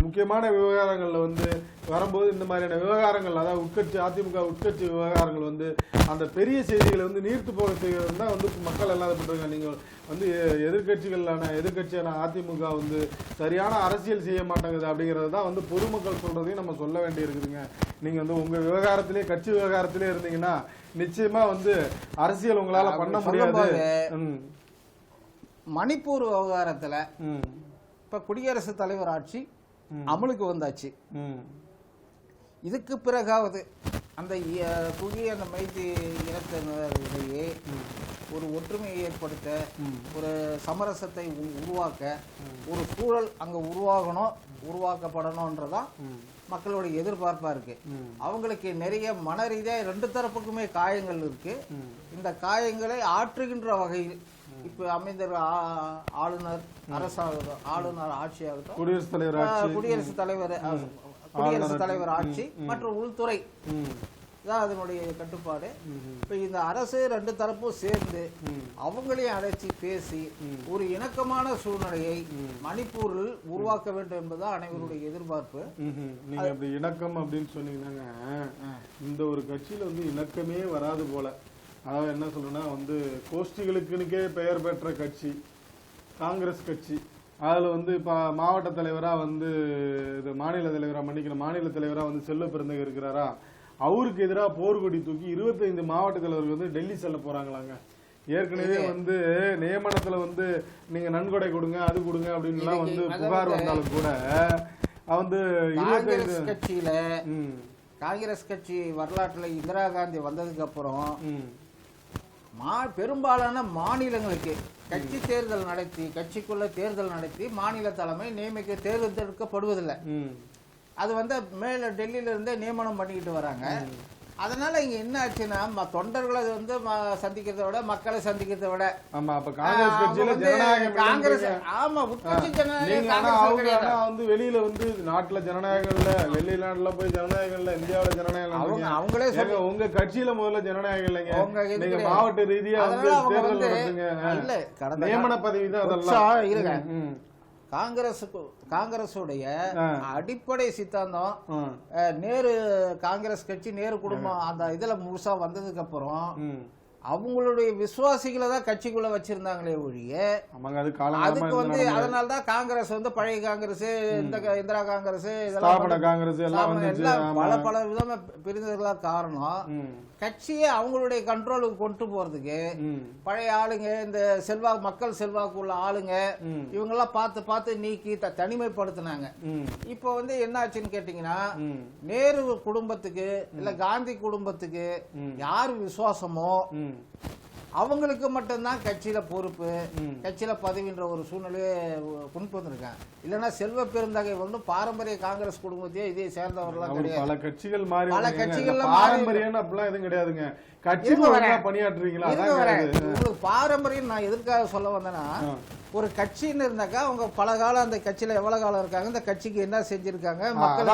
S1: முக்கியமான விவகாரங்கள்ல வந்து வரும்போது இந்த மாதிரியான விவகாரங்கள், அதாவது உட்கட்சி அதிமுக உட்கட்சி விவகாரங்கள் வந்து அந்த பெரிய செய்திகளை வந்து நீர்த்து போக செய்கிறது தான் வந்து மக்கள் எல்லாம் இது பண்றாங்க. நீங்க வந்து எதிர்கட்சியான அதிமுக வந்து சரியான அரசியல் செய்ய மாட்டேங்குது அப்படிங்கறது தான் வந்து பொதுமக்கள் சொல்றதையும் நம்ம சொல்ல வேண்டி இருக்குதுங்க. நீங்க வந்து உங்க விவகாரத்திலே கட்சி விவகாரத்திலே இருந்தீங்கன்னா நிச்சயமா வந்து அரசியல் உங்களால பண்ண முடியாது.
S2: மணிப்பூர் விவகாரத்துல இப்ப குடியரசுத் தலைவர் ஆட்சி அமலுக்கு வந்தாச்சு. இதுக்கு பிறகாவது அந்த புதிய அந்த மைத்தி இனத்தினரிடையே ஒரு ஒற்றுமையை ஏற்படுத்த, ஒரு சமரசத்தை உருவாக்க, ஒரு சூழல் அங்க உருவாக்கப்படணும்ன்றதான் மக்களோட எதிர்பார்ப்பா இருக்கு. அவங்களுக்கு நிறைய மன ரீதியா ரெண்டு தரப்புக்குமே காயங்கள் இருக்கு. இந்த காயங்களை ஆற்றுகின்ற வகையில் இப்ப அமைந்த ஆளுநர் ஆளுநர் ஆட்சியாகட்டும், குடியரசுத் தலைவர் ஆட்சி மற்றும் உள்துறை தான் அதனுடைய கட்டுப்பாடு. இப்ப இந்த அரசு ரெண்டு தரப்பும் சேர்ந்து அவங்களையும் அழைச்சி பேசி ஒரு இணக்கமான சூழ்நிலையை மணிப்பூரில் உருவாக்க வேண்டும் என்பதுதான் அனைவருடைய எதிர்பார்ப்பு.
S1: நீங்க அப்படி இணக்கம் அப்படின்னு சொன்னீங்கன்னா இந்த ஒரு கட்சியில வந்து இணக்கமே வராது போல. அதாவது என்ன சொல்லணும்னா வந்து கோஷ்டிகளுக்குனுக்கே பெயர் பெற்ற கட்சி காங்கிரஸ் கட்சி. அதுல வந்து இப்ப மாவட்ட தலைவரா வந்து இது மாநில தலைவரா வந்து செல்வ பெருந்தகை இருக்கிறாரா, அவருக்கு எதிராக போர்கொடி தூக்கி 25 மாவட்ட தலைவர்கள் வந்து டெல்லி செல்ல போறாங்களாங்க. ஏற்கனவே வந்து நியமனத்துல வந்து நீங்க நன்கொடை கொடுங்க அது கொடுங்க அப்படின்னு வந்து புகார் வந்தாலும் கூட வந்து
S2: காங்கிரஸ் கட்சி வரலாற்றுல இந்திரா காந்தி வந்ததுக்கு அப்புறம் பெரும்பாலான மாநிலங்களுக்கு கட்சி தேர்தல் நடத்தி, கட்சிக்குள்ள தேர்தல் நடத்தி மாநில தலைமை தேர்ந்தெடுக்கப்படுவதில்லை. அது வந்து மேல டெல்லியில இருந்தே நியமனம் பண்ணிக்கிட்டு வராங்க. அதனால இங்க என்ன ஆச்சுன்னா தொண்டர்களை வந்து சந்திக்கிறத விட மக்களை சந்திக்கிறத விட காங்கிரஸ்
S1: வந்து வெளியில வந்து நாட்டுல ஜனநாயகம் இல்ல, வெளிநாட்டுல போய் ஜனநாயகம் இல்ல, இந்தியாவில ஜனநாயகம்
S2: அவங்களே
S1: உங்க கட்சியில முதல்ல ஜனநாயகம் இல்லைங்க. நீங்க மாவட்ட ரீதியா வந்து தேர்தல் நடத்துங்க, நியமன பதவி தான் அதெல்லாம்
S2: இருங்க. காங்கிரஸுடைய அடிப்படை சித்தாந்தம் நேரு காங்கிரஸ் கட்சி நேரு குடும்பம் அந்த இதுல முழுசா வந்ததுக்கு அப்புறம் அவங்களுடைய விசுவாசிகளை தான் கட்சிக்குள்ள வச்சிருந்தாங்களே ஒழிய அதுக்கு வந்து அதனாலதான் காங்கிரஸ் வந்து பழைய காங்கிரஸ் இந்திரா காங்கிரஸ் எல்லாம் பல விதமா பிரிந்ததுக்கெல்லாம் காரணம் கட்சியை அவங்களுடைய கண்ட்ரோலுக்கு கொண்டு போறதுக்கு பழைய ஆளுங்க இந்த மக்கள் செல்வாக்கு உள்ள ஆளுங்க இவங்க எல்லாம் பார்த்து நீக்கி தனிமைப்படுத்தினாங்க. இப்போ வந்து என்ன ஆச்சுன்னு கேட்டீங்கன்னா நேரு குடும்பத்துக்கு இல்ல காந்தி குடும்பத்துக்கு யாரு விசுவாசமோ அவங்களுக்கு மட்டும்தான் கட்சியில பொறுப்பு, கட்சியில பதவின்ற ஒரு சூழ்நிலையை கொண்டு வந்திருக்காங்க. இல்லைன்னா செல்வ பெருந்தகை வந்து பாரம்பரிய காங்கிரஸ் குடும்பத்தையே இதே சேர்ந்தவர்களாம் கிடையாது.
S1: பல கட்சிகள் பாரம்பரியம் அப்படிலாம் எதுவும் கிடையாதுங்க. பணியாற்றுறீங்களா?
S2: உங்களுக்கு பாரம்பரியம் நான் எதற்காக சொல்ல வந்தேன்னா ஒரு கட்சின்னு இருந்தாக்கா அவங்க பல காலம் அந்த கட்சியில எவ்வளவு காலம் இருக்காங்க, இந்த கட்சிக்கு என்ன செஞ்சிருக்காங்க, மக்கள்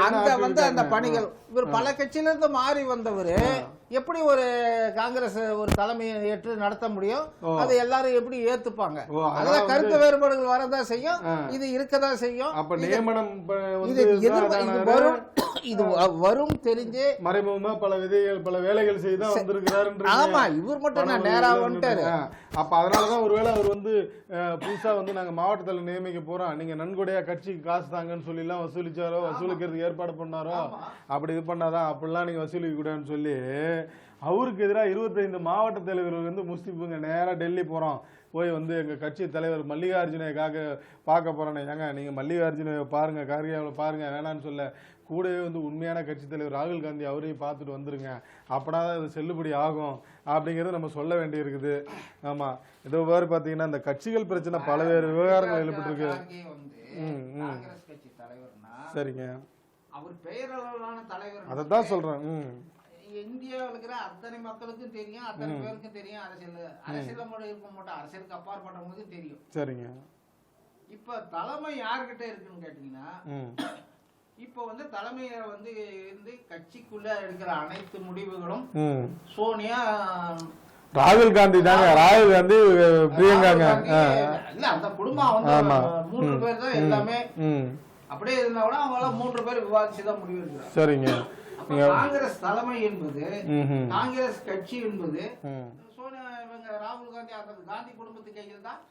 S2: அங்க வந்து அந்த பணிகள் இவர் பல கட்சியில இருந்து மாறி வந்தவரு எப்படி ஒரு காங்கிரஸ் ஒரு தலைமையை ஏற்று நடத்த முடியும்? அதை எல்லாரும் எப்படி ஏத்துப்பாங்க? அதெல்லாம் கருத்து வேறுபாடுகள் வரதான் செய்யும், இது இருக்கதான் செய்யும். இது வரும் தெரிஞ்சு
S1: மறைமுகமா பல வேலைகள் செய்து வந்திருக்கிறாரு.
S2: ஆமா, இவர் மட்டும் நான் நேரா வந்துட்டாரு.
S1: அப்ப அதனாலதான் ஒருவேளை அவர் வந்து புதுசா வந்து நாங்க மாவட்டத்தில் நியமிக்க போறோம், நீங்க நன்கொடையா கட்சிக்கு காசு தாங்கன்னு சொல்லி எல்லாம் வசூலிச்சாரோ, வசூலிக்கிறதுக்கு ஏற்பாடு பண்ணாரோ, அப்படி இது பண்ணாதான் அப்படிலாம் நீங்க வசூலிக்க கூடாதுன்னு சொல்லி அவருக்கு எதிராக 25 மாவட்ட தலைவர்கள் வந்து முஸ்லிப்புங்க நேரா டெல்லி போறோம், போய் வந்து எங்க கட்சி தலைவர் மல்லிகார்ஜுனைக்காக பார்க்க போறேன்னு. ஏங்க நீங்க மல்லிகார்ஜுனை பாருங்க, கார்கியாவில் பாருங்க, வேணான்னு சொல்ல கூடவே வந்து உண்மையான கட்சி தலைவர் ராகுல் காந்தி அவரையும் பார்த்துட்டு வந்துருங்க, அப்படின்னா இது செல்லுபடி ஆகும் அப்படிங்கறது நம்ம சொல்ல வேண்டி இருக்குது. ஆமா, இதோ வேறு பாத்தீங்கன்னா இந்த கட்சிகள் பிரச்சனை பல்வேறு விவகாரங்கள் எழுப்பிட்டு சரிங்க.
S2: அவர் பெயரளவிலான தலைவர்,
S1: அதான் சொல்றேன்.
S2: இந்தியாவில் இருக்கிற அத்தனை மக்களுக்கும் தெரியும், அத்தனை பேருக்கும் தெரியும். அரசியல் இருக்க மாட்டோம், அரசியலுக்கு அப்பாற்பட்டவங்களுக்கும் தெரியும்.
S1: சரிங்க.
S2: இப்ப தலைமை யாருக்கிட்ட இருக்குன்னு கேட்டீங்கன்னா இப்ப வந்து தலைமையில வந்து இருந்து கட்சிக்குள்ள எடுக்கிற அனைத்து முடிவுகளும் சோனியா
S1: ராகுல் காந்தி தாங்க. ராகுல் காந்தி பிரியங்காங்க
S2: இல்ல அந்த குடும்பம் வந்து 3 பேர் தான் எல்லாமே. அப்படியே இருந்தா கூட அவங்க 3 பேர் விவாதிச்சுதான் முடிவு எடுக்கிறாங்க.
S1: சரிங்க.
S2: காங்கிரஸ் தலைமை என்பது, காங்கிரஸ் கட்சி என்பது சோனியா ராகுல் காந்தி அந்த காந்தி குடும்பத்துக்கு கையில் தான்.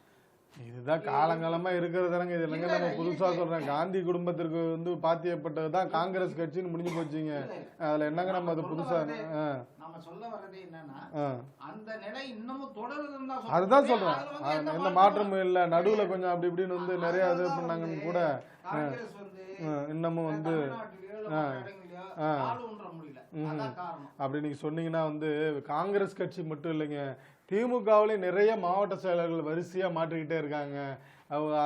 S1: இதுதான் காலங்காலமா இருக்கிறதாங்க. இது இல்லைங்க நம்ம புதுசா சொல்றேன். காந்தி குடும்பத்திற்கு வந்து பாத்தியப்பட்டதுதான் காங்கிரஸ் கட்சின்னு முடிஞ்சு போச்சுங்க. அதுல என்னங்க நம்ம அது புதுசா
S2: நம்ம சொல்ல வர்றது என்னன்னா அந்த நிலை இன்னமும் தொடருதுன்னு தான்.
S1: அதுதான் சொல்றேன், எந்த மாற்றமும் இல்ல. நடுவுல கொஞ்சம் அப்படி இப்படின்னு வந்து நிறைய இது பண்ணாங்கன்னு கூட இன்னமும் வந்து அப்படி நீங்க சொன்னீங்கன்னா வந்து காங்கிரஸ் கட்சி மட்டும் இல்லைங்க, திமுகவிலேயும் நிறைய மாவட்ட செயலர்கள் வரிசையா மாற்றிக்கிட்டே இருக்காங்க.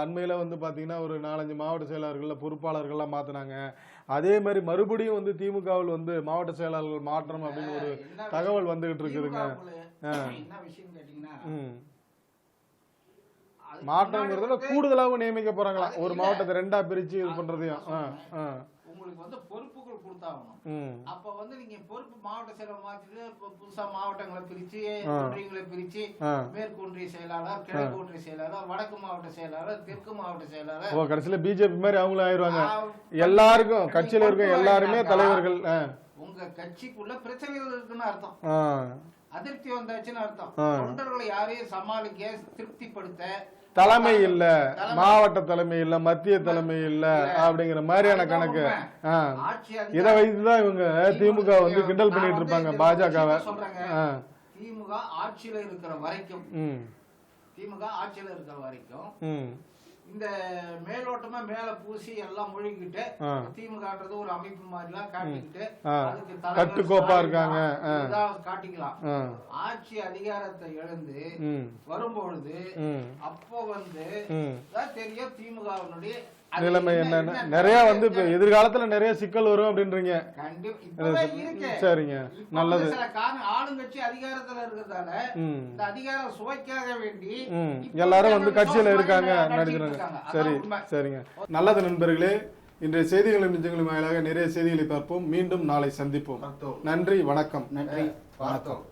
S1: அண்மையில வந்து பாத்தீங்கன்னா ஒரு 4-5 மாவட்ட செயலாளர்கள் பொறுப்பாளர்கள்லாம் மாத்தினாங்க. அதே மாதிரி மறுபடியும் வந்து திமுகவில் வந்து மாவட்ட செயலாளர்கள் மாற்றம் அப்படின்னு ஒரு தகவல் வந்துகிட்டு இருக்குதுங்க. மாற்றம்ங்கிறதுல கூடுதலாகவும் நியமிக்க போறாங்களா, ஒரு மாவட்டத்தை 2ஆ பிரிச்சு இது பண்றதையும்.
S2: உங்களுக்கு வந்து பொறுப்புகள் கொடுத்தாகணும். அப்ப வந்து நீங்க பொறுப்பு மாவட்ட செயலர் மாத்திட்டு புதுசா மாவட்டங்களை பிரிச்சு, ஒன்றியங்களை பிரிச்சு, மேற்கு ஒன்றிய செயலாளர், கிழக்கு ஒன்றிய செயலாளர், வடக்கு மாவட்ட செயலாளர், தெற்கு மாவட்ட செயலாளர்,
S1: கடைசியில பிஜேபி மாதிரி அவங்களும் ஆயிடுவாங்க. எல்லாருக்கும் கட்சியில இருக்க எல்லாருமே தலைவர்கள்.
S2: உங்க கட்சிக்குள்ள பிரச்சனைகள் இருக்குன்னு அர்த்தம், அதிருப்தி வந்தாச்சுன்னு அர்த்தம். தொண்டர்களை யாரையும் சமாளிக்க, திருப்திப்படுத்த
S1: தலைமை இல்ல, மாவட்ட தலைமை இல்ல, மத்திய தலைமை இல்ல அப்படிங்கிற மாதிரியான கணக்கு. இதை வைத்துதான் இவங்க திமுக வந்து கிண்டல் பண்ணிட்டு இருப்பாங்க பாஜகவை.
S2: திமுக ஆட்சியில இருக்கிற வரைக்கும் இந்த மேலோட்டமா மேல பூசி எல்லாம் முழுகிட்டு திமுகன்றது ஒரு அமைப்பு மாதிரி எல்லாம் காட்டிக்கிட்டு
S1: கட்டுக்கோப்பா இருக்காங்க
S2: காட்டிக்கலாம். ஆட்சி அதிகாரத்தை இழந்து வரும்பொழுது அப்போ வந்து தெரியும் திமுகவினுடைய
S1: நிலைமை என்னன்னு. நிறைய வந்து இப்ப எதிர்காலத்துல நிறைய சிக்கல் வரும் அப்படின்றீங்க. சரிங்க, நல்லது.
S2: ஆளுங்கட்சி அதிகாரத்துல இருக்கிறதால இந்த அதிகாரம் சுவைக்காக வேண்டி
S1: எல்லாரும் வந்து கட்சியில இருக்காங்க நடிக்கிறாங்க. சரி, சரிங்க, நல்லது நண்பர்களே. இன்றைய செய்திகளும் நிஜங்களும் வாயிலாக நிறைய செய்திகளை பார்ப்போம். மீண்டும் நாளை சந்திப்போம். நன்றி, வணக்கம்.
S2: நன்றி, வணக்கம்.